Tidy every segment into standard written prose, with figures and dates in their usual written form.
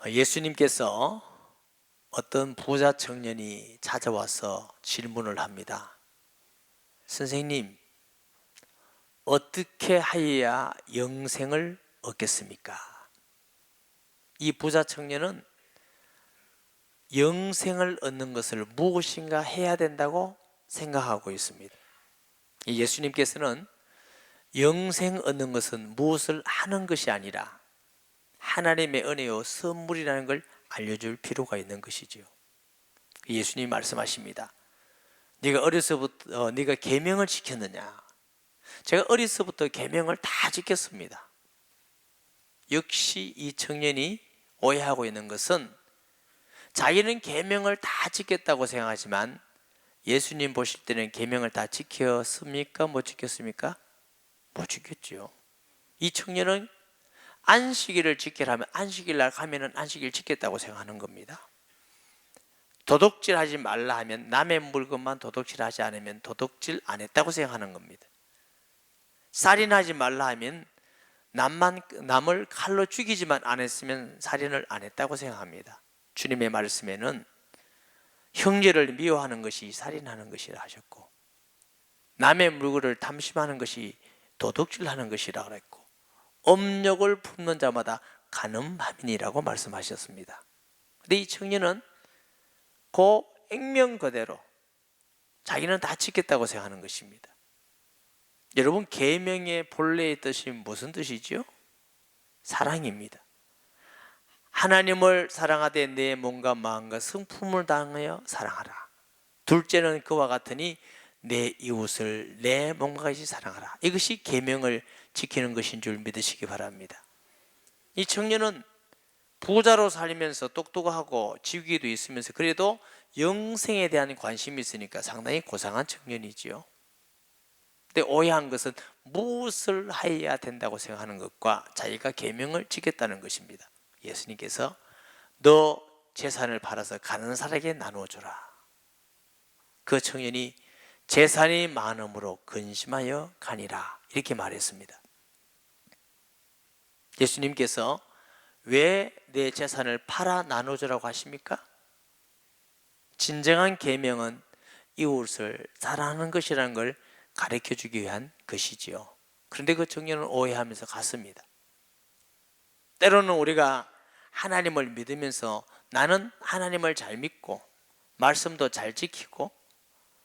예수님께서 어떤 부자 청년이 찾아와서 질문을 합니다. 선생님, 어떻게 하여야 영생을 얻겠습니까? 이 부자 청년은 영생을 얻는 것을 무엇인가 해야 된다고 생각하고 있습니다. 예수님께서는 영생 얻는 것은 무엇을 하는 것이 아니라 하나님의 은혜요 선물이라는 걸 알려줄 필요가 있는 것이지요. 예수님이 말씀하십니다. 네가 어려서부터 네가 계명을 지켰느냐? 제가 어려서부터 계명을 다 지켰습니다. 역시 이 청년이 오해하고 있는 것은 자기는 계명을 다 지켰다고 생각하지만 예수님 보실 때는 계명을 다 지켰습니까? 못 지켰습니까? 못 지켰죠. 이 청년은 안식일을 지키라면 안식일 날 가면은 안식일 지켰다고 생각하는 겁니다. 도둑질하지 말라 하면 남의 물건만 도둑질하지 않으면 도둑질 안 했다고 생각하는 겁니다. 살인하지 말라 하면 남을 칼로 죽이지만 안 했으면 살인을 안 했다고 생각합니다. 주님의 말씀에는 형제를 미워하는 것이 살인하는 것이라 하셨고, 남의 물건을 탐심하는 것이 도둑질하는 것이라 그랬고, 업력을 품는 자마다 간음함이니라고 말씀하셨습니다. 그런데 이 청년은 그 액면 그대로 자기는 다 지켰다고 생각하는 것입니다. 여러분, 계명의 본래의 뜻이 무슨 뜻이죠? 사랑입니다. 하나님을 사랑하되 내 몸과 마음과 성품을 다하여 사랑하라. 둘째는 그와 같으니 내 이웃을 내 몸과 같이 사랑하라. 이것이 계명을 지키는 것인 줄 믿으시기 바랍니다. 이 청년은 부자로 살면서 똑똑하고 지위도 있으면서 그래도 영생에 대한 관심이 있으니까 상당히 고상한 청년이지요. 근데 오해한 것은 무엇을 해야 된다고 생각하는 것과 자기가 계명을 지켰다는 것입니다. 예수님께서 너 재산을 팔아서 가난한 사람에게 나누어주라. 그 청년이 재산이 많음으로 근심하여 가니라 이렇게 말했습니다. 예수님께서 왜 내 재산을 팔아 나누어주라고 하십니까? 진정한 계명은 이웃을 사랑하는 것이라는 걸 가르쳐주기 위한 것이지요. 그런데 그 청년은 오해하면서 갔습니다. 때로는 우리가 하나님을 믿으면서 나는 하나님을 잘 믿고 말씀도 잘 지키고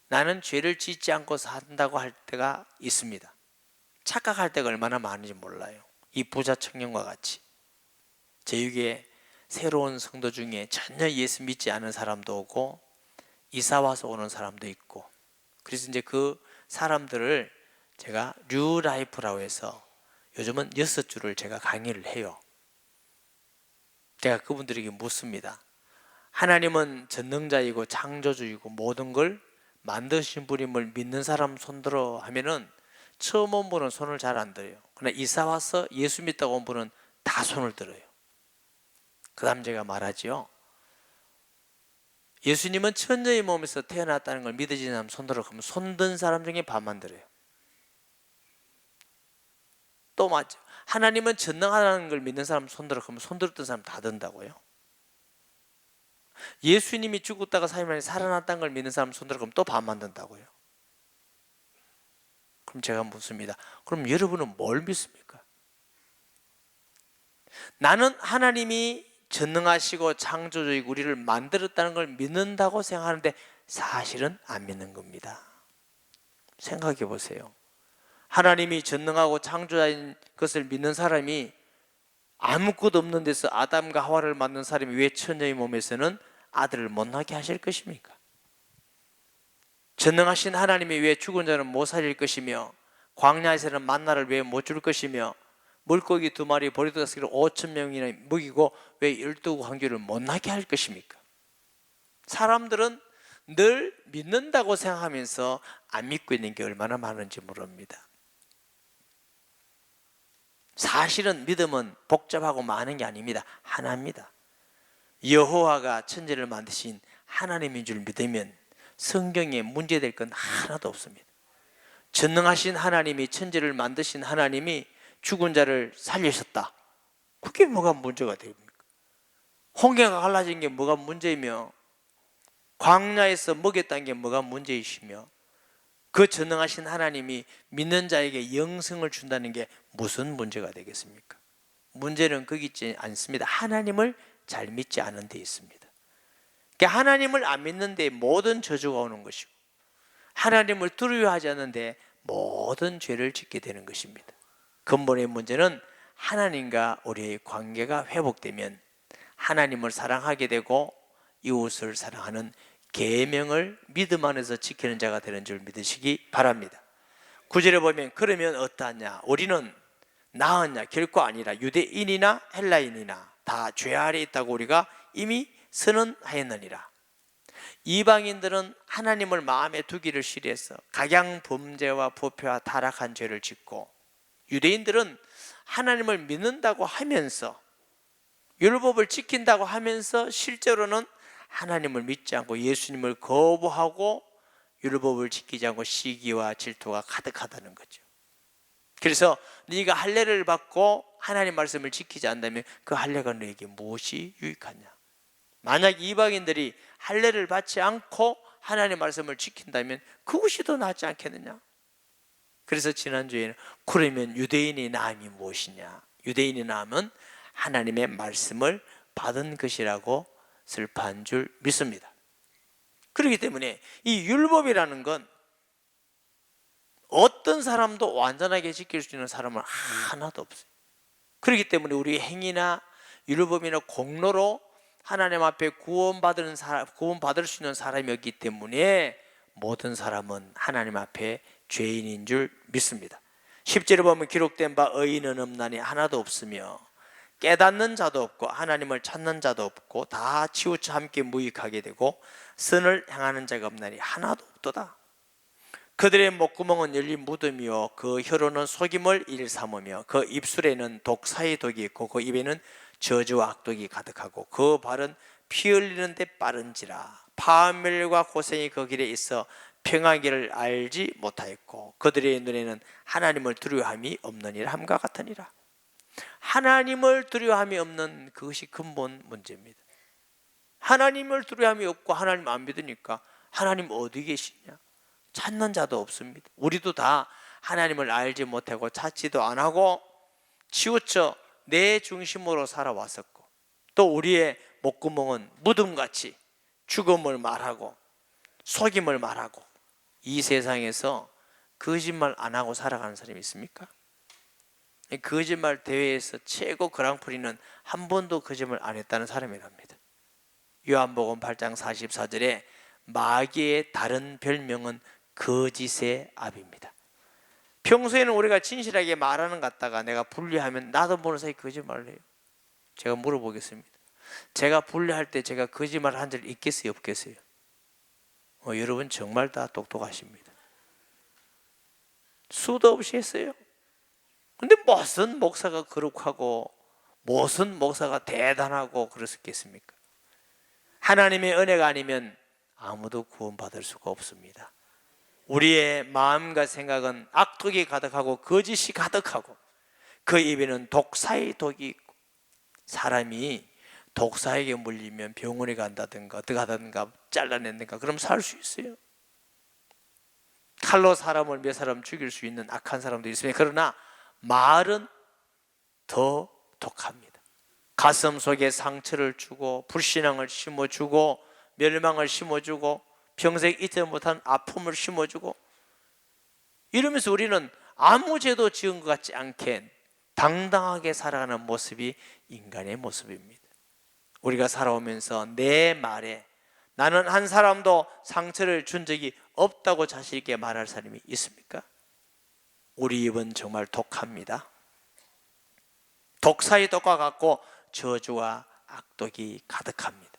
나는 죄를 짓지 않고 산다고 할 때가 있습니다. 착각할 때가 얼마나 많은지 몰라요. 이 부자 청년과 같이 제육에 새로운 성도 중에 전혀 예수 믿지 않은 사람도 오고 이사 와서 오는 사람도 있고, 그래서 이제 그 사람들을 제가 뉴라이프라고 해서 요즘은 6주를 제가 강의를 해요. 제가 그분들에게 묻습니다. 하나님은 전능자이고 창조주이고 모든 걸 만드신 분임을 믿는 사람 손들어 하면은 처음 온 분은 손을 잘 안 들어요. 그러나 이사 와서 예수 믿다고 온 분은 다 손을 들어요. 그 다음 제가 말하지요. 예수님은 천녀의 몸에서 태어났다는 걸 믿어지는 사람 손들어 그러면 손든 사람 중에 반만 들어요. 또 맞죠. 하나님은 전능하다는 걸 믿는 사람 손들어 그러면 손들었던 사람 다 든다고요. 예수님이 죽었다가 3일 만에 살아났다는 걸 믿는 사람 손들어 그러면 또 반만 든다고요. 그럼 제가 묻습니다. 그럼 여러분은 뭘 믿습니까? 나는 하나님이 전능하시고 창조주이고 우리를 만들었다는 걸 믿는다고 생각하는데 사실은 안 믿는 겁니다. 생각해 보세요. 하나님이 전능하고 창조자인 것을 믿는 사람이 아무것도 없는 데서 아담과 하와를 만든 사람이 왜 처녀의 몸에서는 아들을 못 낳게 하실 것입니까? 전능하신 하나님이 왜 죽은 자는 못 살릴 것이며 광야에서는 만나를 왜 못 줄 것이며 물고기 2마리 보리도 5개를 5,000명이나 먹이고 왜 12광주를 못 낳게 할 것입니까? 사람들은 늘 믿는다고 생각하면서 안 믿고 있는 게 얼마나 많은지 모릅니다. 사실은 믿음은 복잡하고 많은 게 아닙니다. 하나입니다. 여호와가 천지를 만드신 하나님인 줄 믿으면 성경에 문제될 건 하나도 없습니다. 전능하신 하나님이 천지를 만드신 하나님이 죽은 자를 살리셨다. 그게 뭐가 문제가 됩니까? 홍해가 갈라진 게 뭐가 문제이며 광야에서 먹였다는 게 뭐가 문제이시며 그 전능하신 하나님이 믿는 자에게 영생을 준다는 게 무슨 문제가 되겠습니까? 문제는 거기 있지 않습니다. 하나님을 잘 믿지 않은 데 있습니다. 그러니까 하나님을 안 믿는 데 모든 저주가 오는 것이고 하나님을 두려워하지 않는 데 모든 죄를 짓게 되는 것입니다. 근본의 문제는 하나님과 우리의 관계가 회복되면 하나님을 사랑하게 되고 이웃을 사랑하는 계명을 믿음 안에서 지키는 자가 되는 줄 믿으시기 바랍니다. 9절에 보면 그러면 어떠하냐? 우리는 나았냐? 결코 아니라 유대인이나 헬라인이나 다 죄 아래 있다고 우리가 이미 선언하였느니라. 이방인들은 하나님을 마음에 두기를 싫어해서 각양 범죄와 부패와 타락한 죄를 짓고, 유대인들은 하나님을 믿는다고 하면서 율법을 지킨다고 하면서 실제로는 하나님을 믿지 않고 예수님을 거부하고 율법을 지키지 않고 시기와 질투가 가득하다는 거죠. 그래서 네가 할례를 받고 하나님 말씀을 지키지 않는다면 그 할례가 너에게 무엇이 유익하냐? 만약 이방인들이 할례를 받지 않고 하나님 말씀을 지킨다면 그것이 더 낫지 않겠느냐? 그래서 지난주에는 그러면 유대인의 나음이 무엇이냐? 유대인의 나음은 하나님의 말씀을 받은 것이라고 슬퍼한 줄 믿습니다. 그렇기 때문에 이 율법이라는 건 어떤 사람도 완전하게 지킬 수 있는 사람은 하나도 없어요. 그렇기 때문에 우리 행위나 율법이나 공로로 하나님 앞에 구원받을 수 있는 사람이었기 때문에 모든 사람은 하나님 앞에 죄인인 줄 믿습니다. 10절에 보면 기록된 바 의인은 없나니 하나도 없으며 깨닫는 자도 없고 하나님을 찾는 자도 없고 다 치우쳐 함께 무익하게 되고 선을 행하는 자가 없나니 하나도 없도다. 그들의 목구멍은 열린 무덤이요 그 혀로는 속임을 일삼으며 그 입술에는 독사의 독이 있고 그 입에는 저주와 악독이 가득하고 그 발은 피 흘리는 데 빠른지라. 파멸과 고생이 그 길에 있어 평안기를 알지 못하였고 그들의 눈에는 하나님을 두려워함이 없느니라 함과 같으니라. 하나님을 두려워함이 없는 그것이 근본 문제입니다. 하나님을 두려워함이 없고 하나님 안 믿으니까 하나님 어디 계시냐? 찾는 자도 없습니다. 우리도 다 하나님을 알지 못하고 찾지도 안 하고 치우쳐 내 중심으로 살아왔었고 또 우리의 목구멍은 무덤같이 죽음을 말하고 속임을 말하고 이 세상에서 거짓말 안 하고 살아가는 사람이 있습니까? 거짓말 대회에서 최고 그랑프리는 한 번도 거짓말 안 했다는 사람이랍니다. 요한복음 8장 44절에 마귀의 다른 별명은 거짓의 아비입니다. 평소에는 우리가 진실하게 말하는 것 같다가 내가 불리하면 나도 모르는 사이에 거짓말을 해요. 제가 물어보겠습니다. 제가 불리할 때 제가 거짓말 한 적 있겠어요 없겠어요? 여러분 정말 다 똑똑하십니다. 수도 없이 했어요. 근데 무슨 목사가 거룩하고 무슨 목사가 대단하고 그랬겠습니까? 하나님의 은혜가 아니면 아무도 구원받을 수가 없습니다. 우리의 마음과 생각은 악독이 가득하고 거짓이 가득하고 그 입에는 독사의 독이 있고 사람이 독사에게 물리면 병원에 간다든가 어떻게 하든가 잘라낸다든가 그럼 살 수 있어요. 칼로 사람을 몇 사람 죽일 수 있는 악한 사람도 있습니다. 그러나 말은 더 독합니다. 가슴 속에 상처를 주고 불신앙을 심어주고 멸망을 심어주고 평생 잊지 못한 아픔을 심어주고 이러면서 우리는 아무 죄도 지은 것 같지 않게 당당하게 살아가는 모습이 인간의 모습입니다. 우리가 살아오면서 내 말에 나는 한 사람도 상처를 준 적이 없다고 자신 있게 말할 사람이 있습니까? 우리 입은 정말 독합니다. 독사의 독과 같고 저주와 악독이 가득합니다.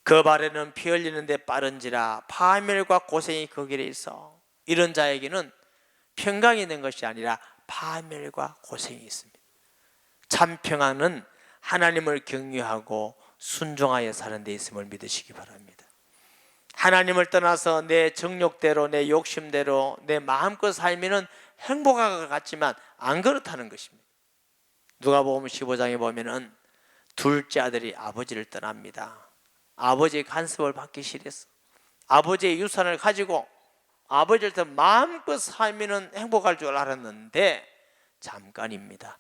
그 발에는 피 흘리는데 빠른지라 파멸과 고생이 그 길에 있어. 이런 자에게는 평강이 있는 것이 아니라 파멸과 고생이 있습니다. 참 평안은 하나님을 경외하고 순종하여 사는 데 있음을 믿으시기 바랍니다. 하나님을 떠나서 내 정욕대로 내 욕심대로 내 마음껏 살면은 행복할 것 같지만 안 그렇다는 것입니다. 누가복음 15장에 보면은 둘째 아들이 아버지를 떠납니다. 아버지의 간섭을 받기 싫었어. 아버지의 유산을 가지고 아버지를 더 마음껏 살면 행복할 줄 알았는데 잠깐입니다.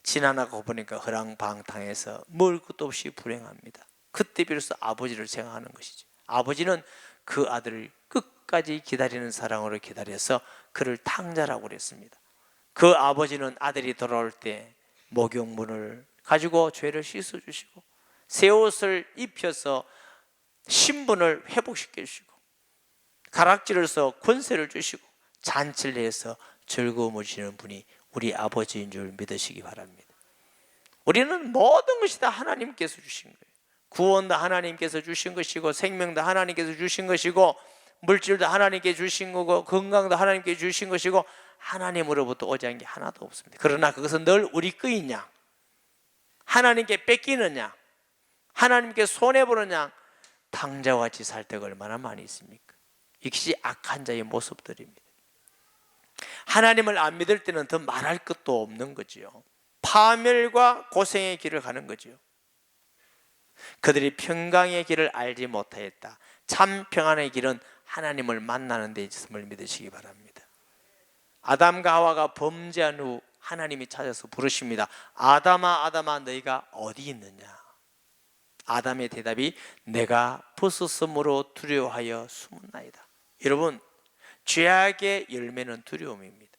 지나가고 보니까 허랑방탕해서 먹을 것도 없이 불행합니다. 그때 비로소 아버지를 생각하는 것이죠. 아버지는 그 아들을 끝까지 기다리는 사랑으로 기다려서 그를 탕자라고 그랬습니다. 그 아버지는 아들이 돌아올 때 목욕물을 가지고 죄를 씻어주시고 새 옷을 입혀서 신분을 회복시켜 주시고 가락지를 써 권세를 주시고 잔치를 해서 즐거움을 주시는 분이 우리 아버지인 줄 믿으시기 바랍니다. 우리는 모든 것이 다 하나님께서 주신 거예요. 구원도 하나님께서 주신 것이고 생명도 하나님께서 주신 것이고 물질도 하나님께 주신 거고 건강도 하나님께 주신 것이고 하나님으로부터 오지 않은 게 하나도 없습니다. 그러나 그것은 늘 우리 거이냐, 하나님께 뺏기느냐, 하나님께 손해보느냐, 탕자와 같이 살 때가 얼마나 많이 있습니까? 이것이 악한 자의 모습들입니다. 하나님을 안 믿을 때는 더 말할 것도 없는 거지요. 파멸과 고생의 길을 가는 거지요. 그들이 평강의 길을 알지 못하였다. 참 평안의 길은 하나님을 만나는 데 있음을 믿으시기 바랍니다. 아담과 하와가 범죄한 후 하나님이 찾아서 부르십니다. 아담아 아담아 너희가 어디 있느냐? 아담의 대답이 내가 벗었으므로 두려워하여 숨었나이다. 여러분, 죄악의 열매는 두려움입니다.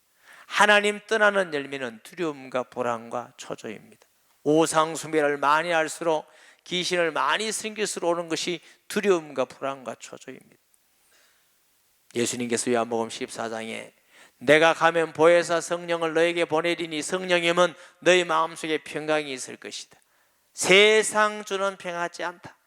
하나님 떠나는 열매는 두려움과 불안과 초조입니다. 오상숭배를 많이 할수록 귀신을 많이 섬길수록 오는 것이 두려움과 불안과 초조입니다. 예수님께서 요한복음 14장에 내가 가면 보혜사 성령을 너에게 보내리니 성령이면 너희 마음속에 평강이 있을 것이다. 세상 주는 평하지 않다.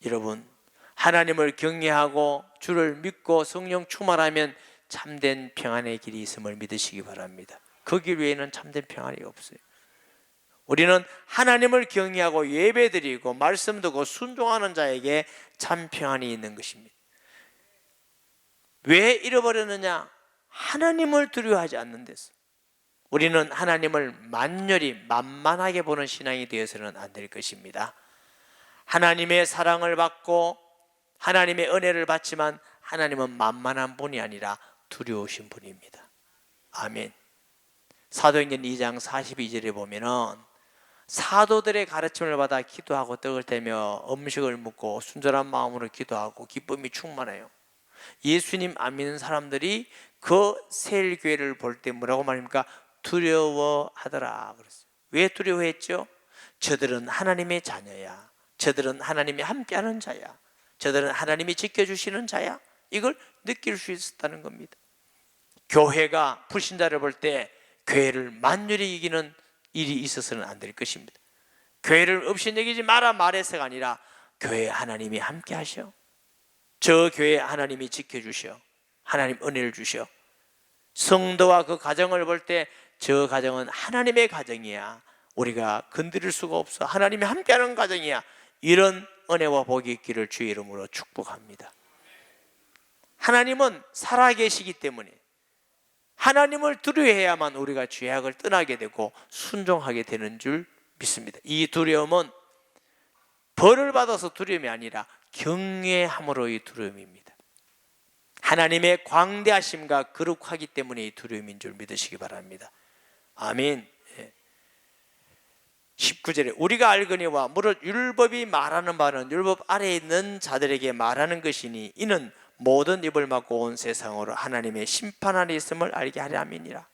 여러분, 하나님을 경외하고 주를 믿고 성령 충만하면 참된 평안의 길이 있음을 믿으시기 바랍니다. 그 길 외에는 참된 평안이 없어요. 우리는 하나님을 경외하고 예배드리고 말씀 듣고 순종하는 자에게 참 평안이 있는 것입니다. 왜 잃어버렸느냐? 하나님을 두려워하지 않는 데서. 우리는 하나님을 만열히 만만하게 보는 신앙이 되어서는 안 될 것입니다. 하나님의 사랑을 받고 하나님의 은혜를 받지만 하나님은 만만한 분이 아니라 두려우신 분입니다. 아멘. 사도행전 2장 42절에 보면은 사도들의 가르침을 받아 기도하고 떡을 떼며 음식을 먹고 순전한 마음으로 기도하고 기쁨이 충만해요. 예수님 안 믿는 사람들이 그 세일교회를 볼 때 뭐라고 말합니까? 두려워하더라 그랬어요. 왜 두려워했죠? 저들은 하나님의 자녀야. 저들은 하나님이 함께하는 자야. 저들은 하나님이 지켜주시는 자야. 이걸 느낄 수 있었다는 겁니다. 교회가 불신자를 볼 때 교회를 만연히 이기는 일이 있어서는 안 될 것입니다. 교회를 없이 여기지 마라 말해서가 아니라 교회에 하나님이 함께 하셔. 저 교회에 하나님이 지켜주셔. 하나님 은혜를 주셔. 성도와 그 가정을 볼 때 저 가정은 하나님의 가정이야. 우리가 건드릴 수가 없어. 하나님이 함께하는 가정이야. 이런 은혜와 복이 있기를 주의 이름으로 축복합니다. 하나님은 살아계시기 때문에 하나님을 두려워해야만 우리가 죄악을 떠나게 되고 순종하게 되는 줄 믿습니다. 이 두려움은 벌을 받아서 두려움이 아니라 경외함으로의 두려움입니다. 하나님의 광대하심과 거룩하기 때문에 이 두려움인 줄 믿으시기 바랍니다. 아멘. 19절에 우리가 알거니와 무릇 율법이 말하는 바는 율법 아래에 있는 자들에게 말하는 것이니 이는 모든 입을 막고 온 세상으로 하나님의 심판 아래 있음을 알게 하려 함이니라.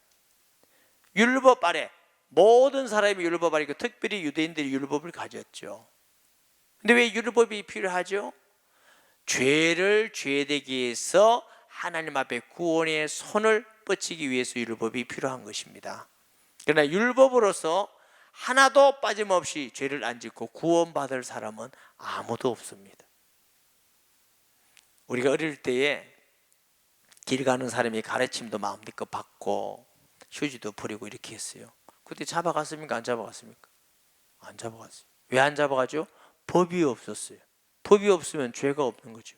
율법 아래, 모든 사람이 율법 아래 있고 특별히 유대인들이 율법을 가졌죠. 근데 왜 율법이 필요하죠? 죄를 죄되기 위해서 하나님 앞에 구원의 손을 뻗치기 위해서 율법이 필요한 것입니다. 그러나 율법으로서 하나도 빠짐없이 죄를 안 짓고 구원받을 사람은 아무도 없습니다. 우리가 어릴 때에 길 가는 사람이 가르침도 마음껏 받고 휴지도 버리고 이렇게 했어요. 그때 잡아갔습니까? 안 잡아갔습니까? 안 잡아갔어요. 왜 안 잡아가죠? 법이 없었어요. 법이 없으면 죄가 없는 거죠.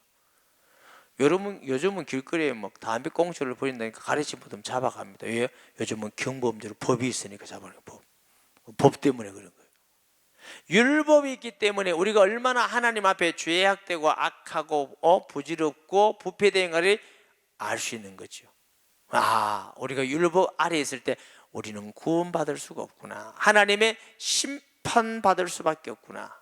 여러분, 요즘은 길거리에 막 담배 꽁초를 버린다니까 가르침 받으면 잡아갑니다. 왜? 요즘은 경범죄로 법이 있으니까 잡아가는 법 때문에 그런 거예요. 율법이 있기 때문에 우리가 얼마나 하나님 앞에 죄악되고 악하고 부질없고 부패된 것을 알 수 있는 거죠. 우리가 율법 아래에 있을 때 우리는 구원받을 수가 없구나, 하나님의 심판받을 수밖에 없구나.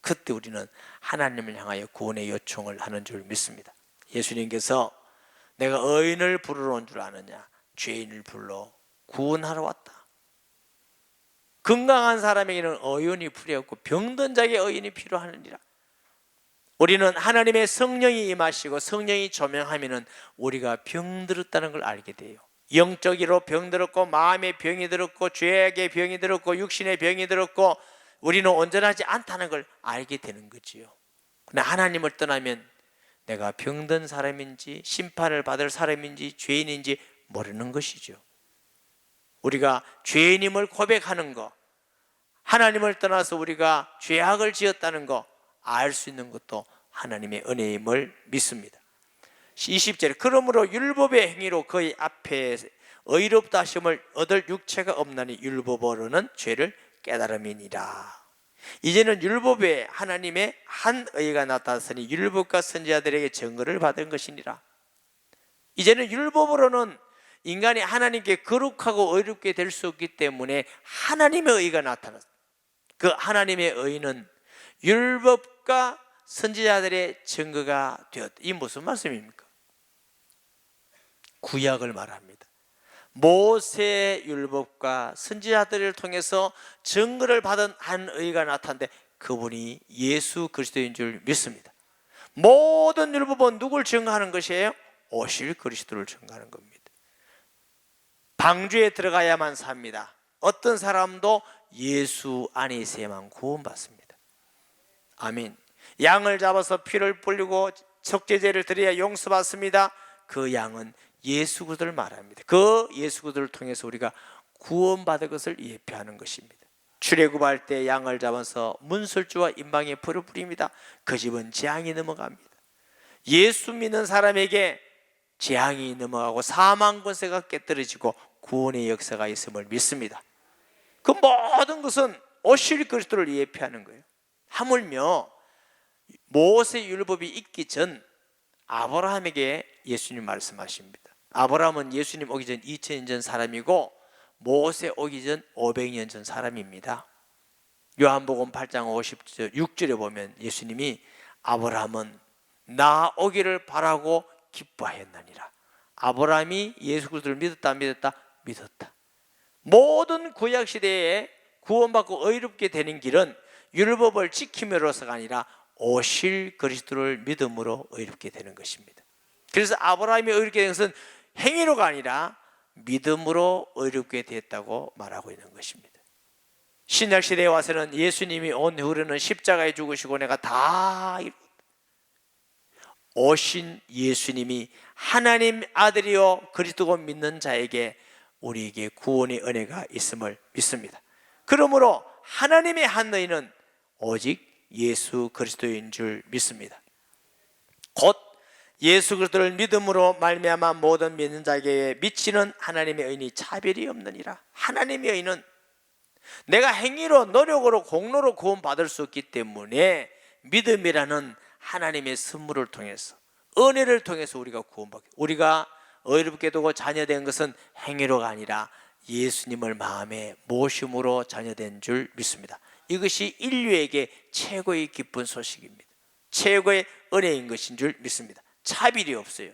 그때 우리는 하나님을 향하여 구원의 요청을 하는 줄 믿습니다. 예수님께서 내가 의인을 부르러 온 줄 아느냐, 죄인을 불러 구원하러 왔다. 건강한 사람에게는 의인이 필요 없고 병든 자에게 의인이 필요하느니라. 우리는 하나님의 성령이 임하시고 성령이 조명하면 우리가 병들었다는 걸 알게 돼요. 영적으로 병들었고 마음의 병이 들었고 죄악의 병이 들었고 육신의 병이 들었고 우리는 온전하지 않다는 걸 알게 되는 거지요. 그러나 하나님을 떠나면 내가 병든 사람인지 심판을 받을 사람인지 죄인인지 모르는 것이죠. 우리가 죄인임을 고백하는 것, 하나님을 떠나서 우리가 죄악을 지었다는 것 알 수 있는 것도 하나님의 은혜임을 믿습니다. 20절에 그러므로 율법의 행위로 그의 앞에 의롭다 하심을 얻을 육체가 없나니 율법으로는 죄를 깨달음이니라. 이제는 율법에 하나님의 한 의가 나타났으니 율법과 선지자들에게 증거를 받은 것이니라. 이제는 율법으로는 인간이 하나님께 거룩하고 의롭게 될 수 없기 때문에 하나님의 의가 나타났습니다. 그 하나님의 의는 율법과 선지자들의 증거가 되었다. 이 무슨 말씀입니까? 구약을 말합니다. 모세 율법과 선지자들을 통해서 증거를 받은 한 의가 나타났는데 그분이 예수 그리스도인 줄 믿습니다. 모든 율법은 누굴 증거하는 것이에요? 오실 그리스도를 증거하는 겁니다. 방주에 들어가야만 삽니다. 어떤 사람도 예수 안에 있어야만 구원받습니다. 아멘. 양을 잡아서 피를 뿌리고 속죄제를 드려야 용서받습니다. 그 양은 예수 그리스도를 말합니다. 그 예수 그리스도를 통해서 우리가 구원받을 것을 예표하는 것입니다. 출애굽할 때 양을 잡아서 문설주와 임방에 불을 뿌립니다. 그 집은 재앙이 넘어갑니다. 예수 믿는 사람에게 재앙이 넘어가고 사망 권세가 깨뜨려지고 구원의 역사가 있음을 믿습니다. 그 모든 것은 오실 그리스도를 예표하는 거예요. 하물며 모세 율법이 있기 전 아브라함에게 예수님 말씀하십니다. 아브라함은 예수님 오기 전 2000년 전 사람이고 모세 오기 전 500년 전 사람입니다. 요한복음 8장 56절에 보면 예수님이 아브라함은 나 오기를 바라고 기뻐하였느니라. 아브라함이 예수 그리스도를 믿었다 안 믿었다? 믿었다. 모든 구약 시대에 구원받고 의롭게 되는 길은 율법을 지킴으로서가 아니라 오실 그리스도를 믿음으로 의롭게 되는 것입니다. 그래서 아브라함이 의롭게 된 것은 행위로가 아니라 믿음으로 의롭게 됐다고 말하고 있는 것입니다. 신약 시대에 와서는 예수님이 온 후로는 십자가에 죽으시고 내가 다 이뤘다. 오신 예수님이 하나님 아들이요 그리스도고 믿는 자에게 우리에게 구원의 은혜가 있음을 믿습니다. 그러므로 하나님의 한 의는 오직 예수 그리스도인 줄 믿습니다. 곧 예수 그리스도를 믿음으로 말미암아 모든 믿는 자에게 미치는 하나님의 의인이 차별이 없느니라. 하나님의 의인은 내가 행위로 노력으로 공로로 구원받을 수 없기 때문에 믿음이라는 하나님의 선물을 통해서 은혜를 통해서 우리가 구원받게, 우리가 의롭게 되고 자녀된 것은 행위로가 아니라 예수님을 마음에 모심으로 자녀된 줄 믿습니다. 이것이 인류에게 최고의 기쁜 소식입니다. 최고의 은혜인 것인 줄 믿습니다. 차별이 없어요.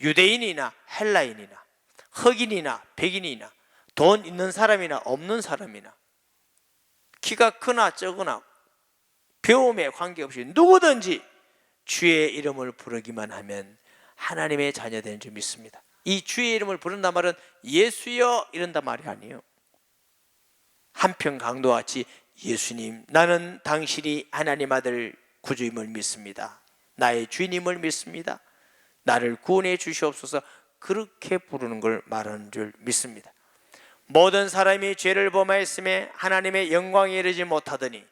유대인이나 헬라인이나 흑인이나 백인이나 돈 있는 사람이나 없는 사람이나 키가 크나 적으나 배움에 관계없이 누구든지 주의 이름을 부르기만 하면 하나님의 자녀되는 줄 믿습니다. 이 주의 이름을 부른단 말은 예수여 이런단 말이 아니에요. 한편 강도와 같이 예수님, 나는 당신이 하나님 아들 구주임을 믿습니다. 나의 주님을 믿습니다. 나를 구원해 주시옵소서. 그렇게 부르는 걸 말하는 줄 믿습니다. 모든 사람이 죄를 범하였음에 하나님의 영광에 이르지 못하더니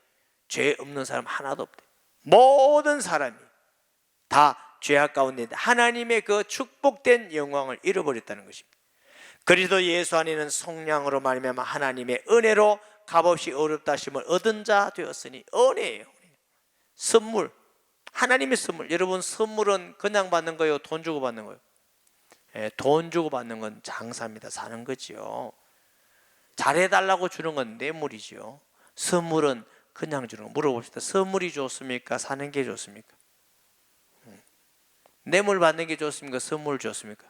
죄 없는 사람 하나도 없대. 모든 사람이 다 죄악 가운데 하나님의 그 축복된 영광을 잃어버렸다는 것입니다. 그리스도 예수 안에는 성령으로 말미암아 하나님의 은혜로 값없이 어렵다 하심을 얻은 자 되었으니 은혜예요. 선물, 하나님의 선물. 여러분, 선물은 그냥 받는 거예요? 돈 주고 받는 거예요? 돈 주고 받는 건 장사입니다. 사는 거지요. 잘해달라고 주는 건 뇌물이죠. 선물은 그냥 주는 거. 물어봅시다. 선물이 좋습니까? 사는 게 좋습니까? 뇌물 받는 게 좋습니까? 선물 좋습니까?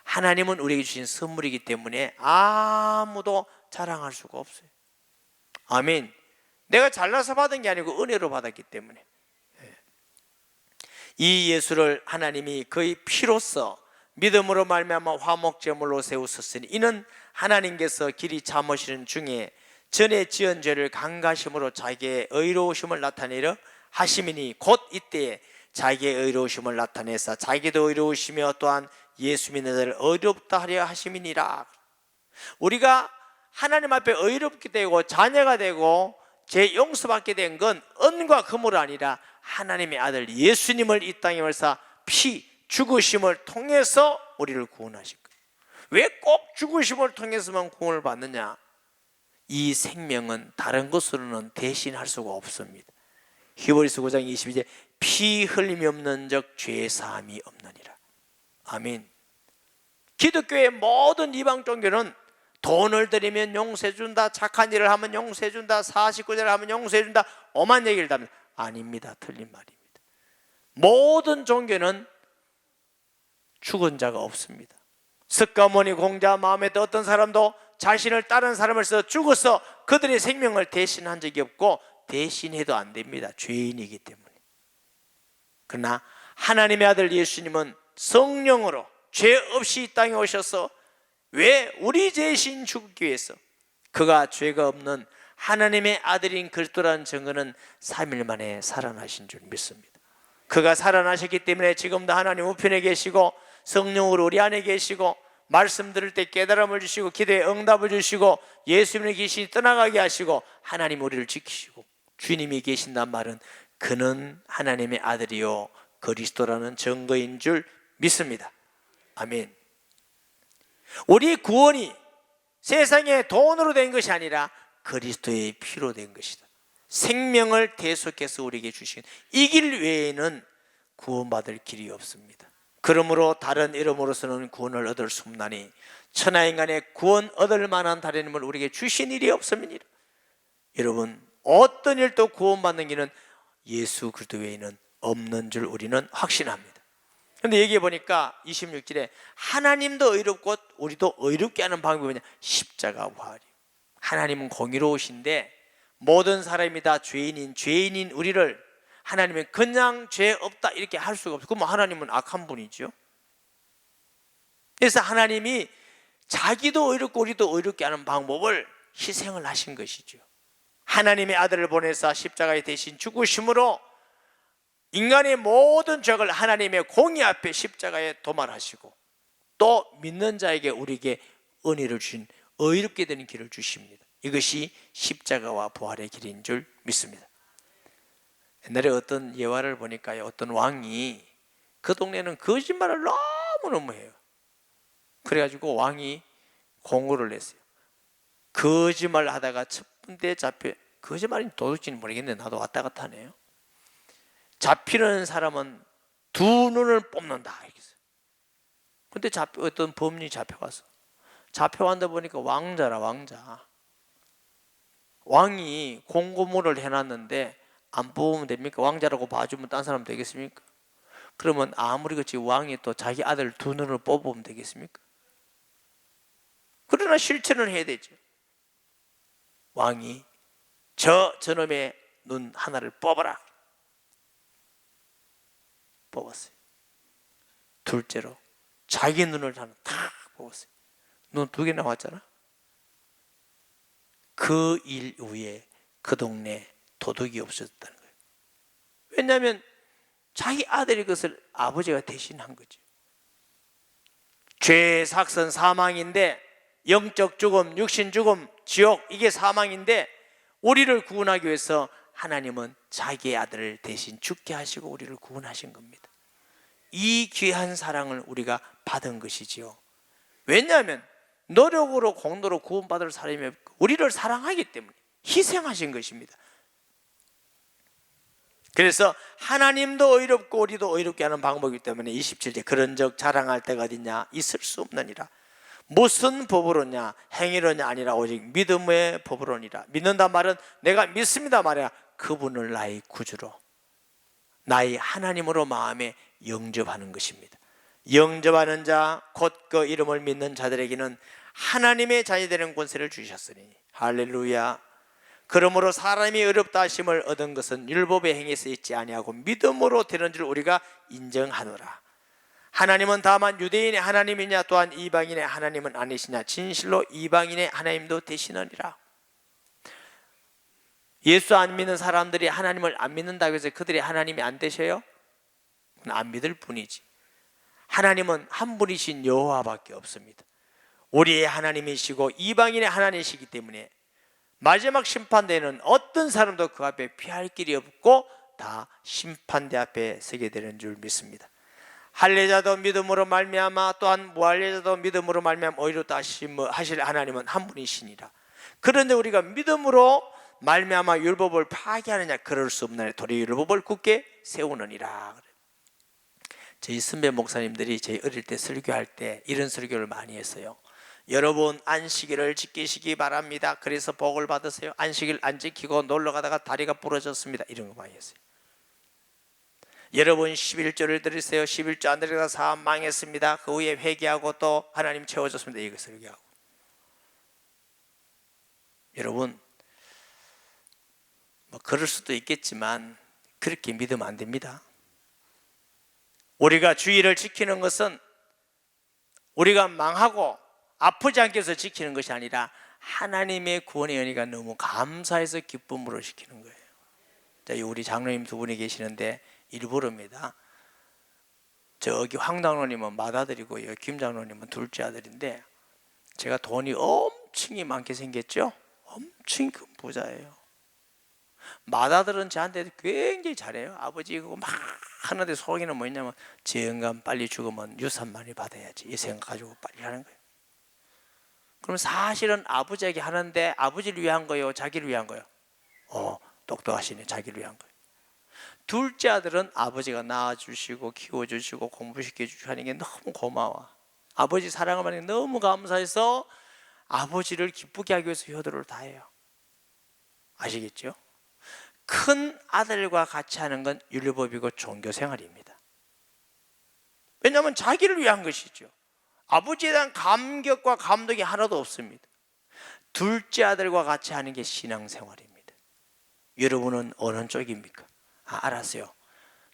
하나님은 우리에게 주신 선물이기 때문에 아무도 자랑할 수가 없어요. 아멘. 내가 잘나서 받은 게 아니고 은혜로 받았기 때문에. 이 예수를 하나님이 그의 피로써 믿음으로 말미암아 화목제물로 세우셨으니 이는 하나님께서 길이 참으시는 중에 전에 지은 죄를 강가심으로 자기의 의로우심을 나타내려 하심이니 곧 이때에 자기의 의로우심을 나타내사 자기도 의로우시며 또한 예수 믿는 자를 의롭다 하려 하심이니라. 우리가 하나님 앞에 의롭게 되고 자녀가 되고 죄 용서받게 된 건 은과 금으로 아니라 하나님의 아들 예수님을 이 땅에 오사 피 죽으심을 통해서 우리를 구원하신 거예요. 왜 꼭 죽으심을 통해서만 구원을 받느냐? 이 생명은 다른 것으로는 대신할 수가 없습니다. 히브리서 9장 22절 피 흘림이 없는 적 죄 사함이 없느니라. 아멘. 기독교의 모든 이방 종교는 돈을 들이면 용서해준다, 착한 일을 하면 용서해준다, 49절을 하면 용서해준다, 엄한 얘기를 다 합니다. 아닙니다. 틀린 말입니다. 모든 종교는 죽은 자가 없습니다. 석가모니 공자 마음에 어떤 사람도 자신을 다른 사람을 써 죽어서 그들의 생명을 대신한 적이 없고 대신해도 안 됩니다. 죄인이기 때문에. 그러나 하나님의 아들 예수님은 성령으로 죄 없이 이 땅에 오셔서 왜 우리 죄신 죽기 위해서 그가 죄가 없는 하나님의 아들인 그리스도라는 증거는 3일 만에 살아나신 줄 믿습니다. 그가 살아나셨기 때문에 지금도 하나님 우편에 계시고 성령으로 우리 안에 계시고 말씀 들을 때 깨달음을 주시고 기도에 응답을 주시고 예수님의 귀신이 떠나가게 하시고 하나님 우리를 지키시고 주님이 계신단 말은 그는 하나님의 아들이요 그리스도라는 증거인 줄 믿습니다. 아멘. 우리 구원이 세상의 돈으로 된 것이 아니라 그리스도의 피로 된 것이다. 생명을 대속해서 우리에게 주신 이 길 외에는 구원받을 길이 없습니다. 그러므로 다른 이름으로서는 구원을 얻을 수 없나니 천하인간의 구원 얻을 만한 다른 이름을 우리에게 주신 일이 없습니다. 여러분, 어떤 일도 구원받는 길은 예수 그리스도 외에는 없는 줄 우리는 확신합니다. 그런데 얘기해 보니까 26절에 하나님도 의롭고 우리도 의롭게 하는 방법이 뭐냐? 십자가 부활이에요. 하나님은 공의로우신데 모든 사람이 다 죄인인 우리를 하나님은 그냥 죄 없다 이렇게 할 수가 없어요. 그럼 하나님은 악한 분이죠. 그래서 하나님이 자기도 의롭고 우리도 의롭게 하는 방법을 희생을 하신 것이죠. 하나님의 아들을 보내사 십자가에 대신 죽으심으로 인간의 모든 죄를 하나님의 공의 앞에 십자가에 도말하시고 또 믿는 자에게 우리에게 은혜를 주신 의롭게 되는 길을 주십니다. 이것이 십자가와 부활의 길인 줄 믿습니다. 옛날에 어떤 예화를 보니까요, 어떤 왕이 그 동네는 거짓말을 너무너무 해요. 그래가지고 왕이 공고를 냈어요. 거짓말 하다가 첫 번째 잡혀, 거짓말인지 도둑인지 모르겠는데 나도 왔다 갔다 하네요. 잡히는 사람은 두 눈을 뽑는다. 근데 어떤 범인이 잡혀가서 잡혀간다 보니까 왕자라, 왕자. 왕이 공고문을 해놨는데 안 뽑으면 됩니까? 왕자라고 봐주면 딴 사람 되겠습니까? 그러면 아무리 그렇지 왕이 또 자기 아들 두 눈을 뽑으면 되겠습니까? 그러나 실천을 해야 되죠. 왕이 저놈의 눈 하나를 뽑아라. 뽑았어요. 둘째로 자기 눈을 하나 탁 뽑았어요. 눈 두 개 나왔잖아. 그 일 후에 그 동네 도둑이 없어졌다는 거예요. 왜냐하면 자기 아들이 그것을 아버지가 대신한 거죠. 죄의 삭선 사망인데, 영적 죽음, 육신 죽음, 지옥, 이게 사망인데 우리를 구원하기 위해서 하나님은 자기의 아들을 대신 죽게 하시고 우리를 구원하신 겁니다. 이 귀한 사랑을 우리가 받은 것이지요. 왜냐하면 노력으로 공로로 구원받을 사람이 없고 우리를 사랑하기 때문에 희생하신 것입니다. 그래서 하나님도 의롭고 우리도 의롭게 하는 방법이기 때문에 27절 그런즉 자랑할 때가 어디냐 있을 수 없느니라. 무슨 법으로냐 행위로냐 아니라 오직 믿음의 법으로니라. 믿는다 말은 내가 믿습니다 말이야. 그분을 나의 구주로 나의 하나님으로 마음에 영접하는 것입니다. 영접하는 자 곧 그 이름을 믿는 자들에게는 하나님의 자녀 되는 권세를 주셨으니 할렐루야. 그러므로 사람이 의롭다 하심을 얻은 것은 율법의 행위에서 있지 아니하고 믿음으로 되는 줄 우리가 인정하노라. 하나님은 다만 유대인의 하나님이냐 또한 이방인의 하나님은 아니시냐 진실로 이방인의 하나님도 되시느니라. 예수 안 믿는 사람들이 하나님을 안 믿는다고 해서 그들이 하나님이 안 되셔요? 안 믿을 뿐이지. 하나님은 한 분이신 여호와밖에 없습니다. 우리의 하나님이시고 이방인의 하나님이시기 때문에 마지막 심판대에는 어떤 사람도 그 앞에 피할 길이 없고 다 심판대 앞에 서게 되는 줄 믿습니다. 할례자도 믿음으로 말미암아 또한 무할례자도 믿음으로 말미암아 의롭다 하실 하나님은 한 분이시니라. 그런데 우리가 믿음으로 말미암아 율법을 파괴하느냐 그럴 수 없느니 도리 율법을 굳게 세우느니라. 저희 선배 목사님들이 저희 어릴 때 설교할 때 이런 설교를 많이 했어요. 여러분 안식일을 지키시기 바랍니다. 그래서 복을 받으세요. 안식일 안 지키고 놀러 가다가 다리가 부러졌습니다. 이런 거 많이 했어요. 여러분 11조를 드리세요. 11조 안 드리다가 사업 망했습니다. 그 후에 회개하고 또 하나님 채워줬습니다. 이것을 설교하고. 여러분 뭐 그럴 수도 있겠지만 그렇게 믿으면 안 됩니다. 우리가 주의를 지키는 것은 우리가 망하고 아프지 않게 해서 지키는 것이 아니라 하나님의 구원의 은혜가 너무 감사해서 기쁨으로 지키는 거예요. 자, 우리 장로님 두 분이 계시는데 일부러입니다. 저기 황 장로님은 맏아들이고요, 김 장로님은 둘째 아들인데 제가 돈이 엄청 많게 생겼죠. 엄청 큰 부자예요. 맏아들은 저한테 굉장히 잘해요. 아버지 그거 막 하는데 속에는 뭐냐면 제 영감 빨리 죽으면 유산 많이 받아야지 이 생각 가지고 빨리 하는 거예요. 그럼 사실은 아버지에게 하는데 아버지를 위한 거예요, 자기를 위한 거예요? 똑똑하시네. 자기를 위한 거예요. 둘째 아들은 아버지가 낳아주시고 키워주시고 공부시켜주시고 하는 게 너무 고마워. 아버지 사랑을 받는 게 너무 감사해서 아버지를 기쁘게 하기 위해서 효도를 다해요. 아시겠죠? 큰 아들과 같이 하는 건 율법이고 종교생활입니다. 왜냐하면 자기를 위한 것이죠. 아버지에 대한 감격과 감동이 하나도 없습니다. 둘째 아들과 같이 하는 게 신앙생활입니다. 여러분은 어느 쪽입니까? 알았어요.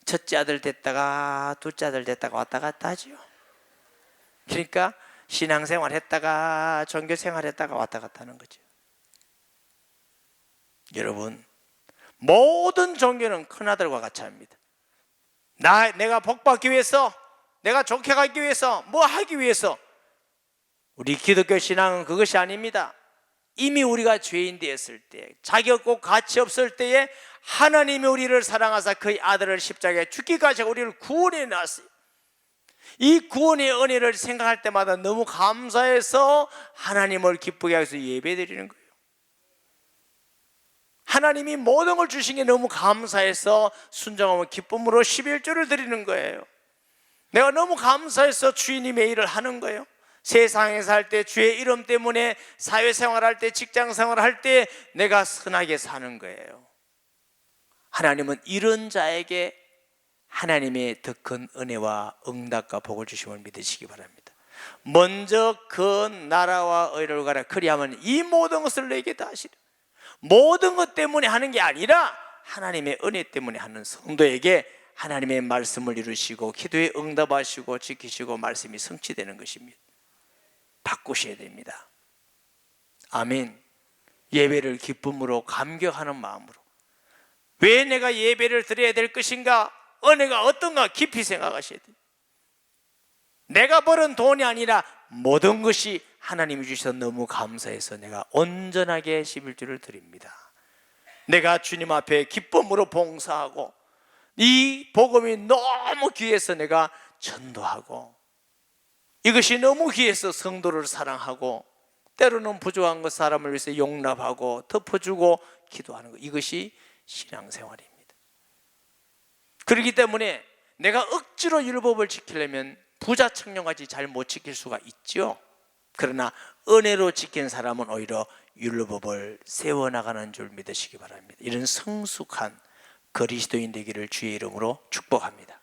첫째 아들 됐다가 둘째 아들 됐다가 왔다 갔다 하죠. 그러니까 신앙생활 했다가 종교생활 했다가 왔다 갔다 하는 거죠. 여러분 모든 종교는 큰아들과 같이 합니다. 내가 복받기 위해서, 내가 좋게 가기 위해서, 뭐 하기 위해서. 우리 기독교 신앙은 그것이 아닙니다. 이미 우리가 죄인 되었을 때, 자격 없고 가치 없을 때에 하나님이 우리를 사랑하사 그의 아들을 십자가에 죽기까지 우리를 구원해 놨어요. 이 구원의 은혜를 생각할 때마다 너무 감사해서 하나님을 기쁘게 하기 위해서 예배드리는 거예요. 하나님이 모든 걸 주신 게 너무 감사해서 순종하고 기쁨으로 11조를 드리는 거예요. 내가 너무 감사해서 주인님의 일을 하는 거예요. 세상에 살 때 주의 이름 때문에 사회생활할 때 직장생활할 때 내가 선하게 사는 거예요. 하나님은 이런 자에게 하나님의 더 큰 은혜와 응답과 복을 주심을 믿으시기 바랍니다. 먼저 그 나라와 의를 가라 그리하면 이 모든 것을 내게 다 하시리라. 모든 것 때문에 하는 게 아니라 하나님의 은혜 때문에 하는 성도에게 하나님의 말씀을 이루시고 기도에 응답하시고 지키시고 말씀이 성취되는 것입니다. 바꾸셔야 됩니다. 아멘. 예배를 기쁨으로 감격하는 마음으로, 왜 내가 예배를 드려야 될 것인가, 은혜가 어떤가 깊이 생각하셔야 돼요. 내가 벌은 돈이 아니라 모든 것이 하나님이 주셔서 너무 감사해서 내가 온전하게 11조를 드립니다. 내가 주님 앞에 기쁨으로 봉사하고 이 복음이 너무 귀해서 내가 전도하고 이것이 너무 귀해서 성도를 사랑하고 때로는 부족한 것 사람을 위해서 용납하고 덮어주고 기도하는 것, 이것이 신앙생활입니다. 그렇기 때문에 내가 억지로 율법을 지키려면 부자 청년같이 잘 못 지킬 수가 있죠. 그러나 은혜로 지킨 사람은 오히려 율법을 세워나가는 줄 믿으시기 바랍니다. 이런 성숙한 그리스도인 되기를 주의 이름으로 축복합니다.